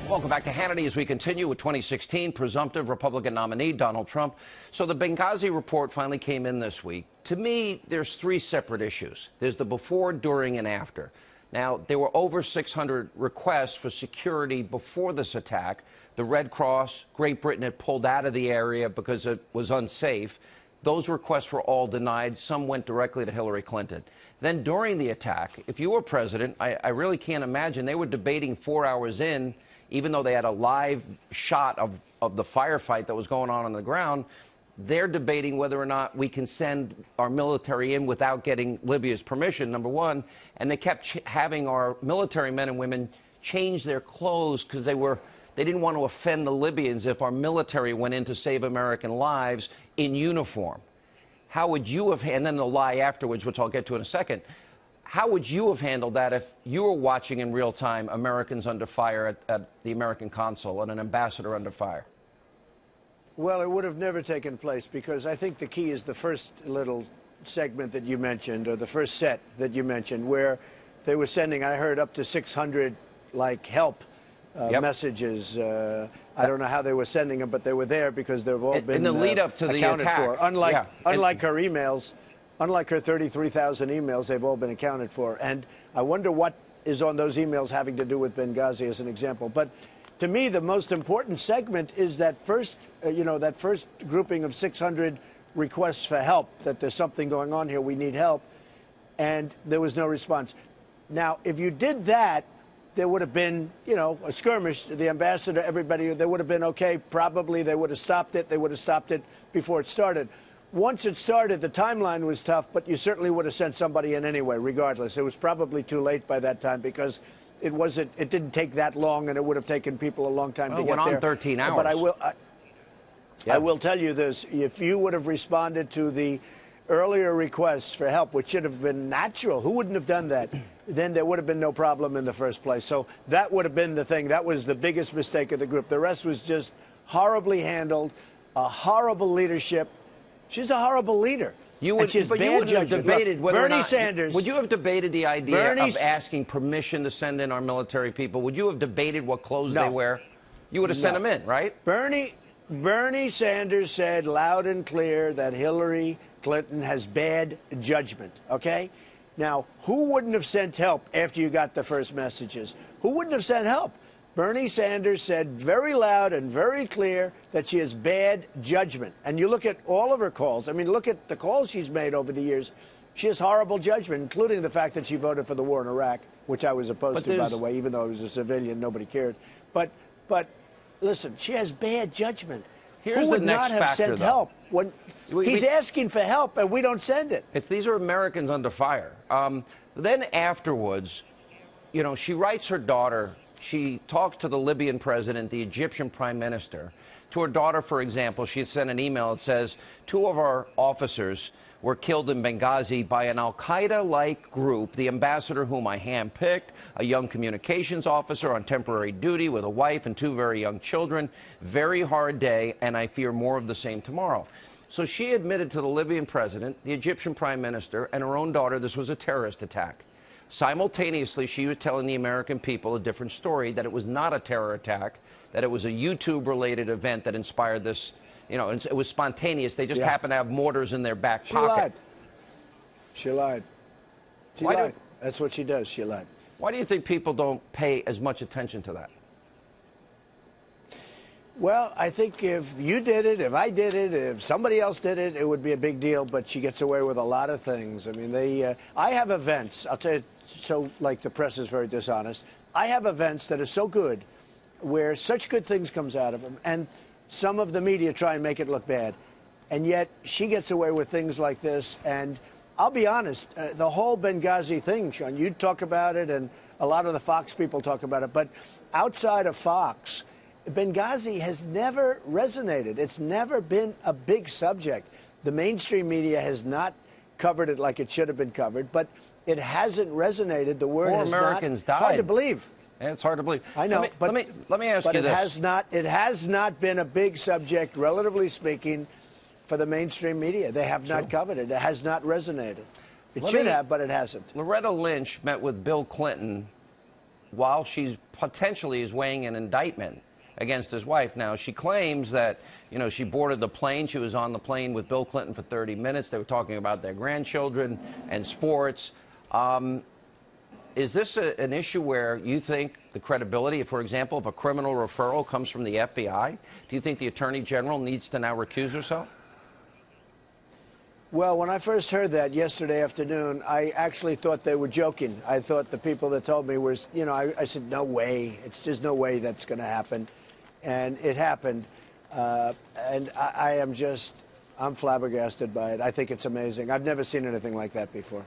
Welcome back to Hannity as we continue with 2016 presumptive Republican nominee Donald Trump. So the Benghazi report finally came in this week. To me, there's three separate issues. There's the before, during, and after. Now, there were over 600 requests for security before this attack. The Red Cross, Great Britain had pulled out of the area because it was unsafe. Those requests were all denied. Some went directly to Hillary Clinton. Then during the attack, if you were president, I really can't imagine. They were debating 4 hours in, even though they had a live shot of the firefight that was going on the ground. They're debating whether or not we can send our military in without getting Libya's permission, number one. And they kept having our military men and women change their clothes because they didn't want to offend the Libyans if our military went in to save American lives in uniform. How would you have, and then the lie afterwards, which I'll get to in a second, how would you have handled that if you were watching in real time Americans under fire at the American consul and an ambassador under fire? Well, it would have never taken place because I think the key is the first little segment that you mentioned, or the first set that you mentioned, where they were sending, I heard, up to 600, like, help messages. I don't know how they were sending them, but they were there because they've all been in the lead up to the attack. For. Unlike her emails, unlike her 33,000 emails, they've all been accounted for. And I wonder what is on those emails having to do with Benghazi as an example. But to me, the most important segment is that first, that first grouping of 600 requests for help, that there's something going on here, we need help, and there was no response. Now, if you did that, there would have been, a skirmish. The ambassador, everybody, they would have been okay. Probably they would have stopped it. They would have stopped it before it started. Once it started, the timeline was tough, but you certainly would have sent somebody in anyway, regardless. It was probably too late by that time because it didn't take that long, and it would have taken people a long time to get there. It went on 13 hours. But I will tell you this. If you would have responded to the earlier requests for help, which should have been natural, who wouldn't have done that? Then there would have been no problem in the first place. So that would have been the thing. That was the biggest mistake of the group. The rest was just horribly handled, a horrible leadership. She's a horrible leader. You would have debated whether Bernie or not, Sanders. Would you have debated the idea of asking permission to send in our military people? Would you have debated what clothes they wear? You would have sent them in, right? Bernie Sanders said loud and clear that Hillary Clinton has bad judgment, okay? Now, who wouldn't have sent help after you got the first messages? Who wouldn't have sent help? Bernie Sanders said very loud and very clear that she has bad judgment. And you look at all of her calls. I mean, look at the calls she's made over the years. She has horrible judgment, including the fact that she voted for the war in Iraq, which I was opposed to, by the way, even though I was a civilian, nobody cared. But listen, she has bad judgment. Who would not have sent help when he's asking for help and we don't send it? These are Americans under fire. Then afterwards, she writes her daughter. She talks to the Libyan president, the Egyptian prime minister. To her daughter, for example, she sent an email that says, 2 of our officers were killed in Benghazi by an al-Qaeda-like group, the ambassador whom I handpicked, a young communications officer on temporary duty with a wife and 2 very young children. Very hard day, and I fear more of the same tomorrow. So she admitted to the Libyan president, the Egyptian prime minister, and her own daughter this was a terrorist attack. Simultaneously, she was telling the American people a different story, that it was not a terror attack, that it was a YouTube-related event that inspired this. It was spontaneous. They just happened to have mortars in their back pocket. She lied. She lied. That's what she does. She lied. Why do you think people don't pay as much attention to that? Well, I think if you did it, if I did it, if somebody else did it, it would be a big deal. But she gets away with a lot of things. I mean, I have events. I'll tell you, so like the press is very dishonest. I have events that are so good, where such good things comes out of them, and some of the media try and make it look bad. And yet she gets away with things like this. And I'll be honest, the whole Benghazi thing, Sean, you talk about it, and a lot of the Fox people talk about it. But outside of Fox, Benghazi has never resonated. It's never been a big subject. The mainstream media has not covered it like it should have been covered, but it hasn't resonated. The word has Americans died. Hard to believe. And it's hard to believe. I know, let me ask you this. It has not been a big subject, relatively speaking, for the mainstream media. They have not covered it. It has not resonated. It should have, but it hasn't. Loretta Lynch met with Bill Clinton while she's potentially is weighing an indictment against his wife. Now, she claims that, you know, she boarded the plane. She was on the plane with Bill Clinton for 30 minutes. They were talking about their grandchildren and sports. Is this an issue where you think the credibility, for example, if a criminal referral comes from the FBI, do you think the Attorney General needs to now recuse herself? Well, when I first heard that yesterday afternoon, I actually thought they were joking. I thought the people that told me was, you know, I said, no way. It's just no way that's going to happen. And it happened. And I'm flabbergasted by it. I think it's amazing. I've never seen anything like that before.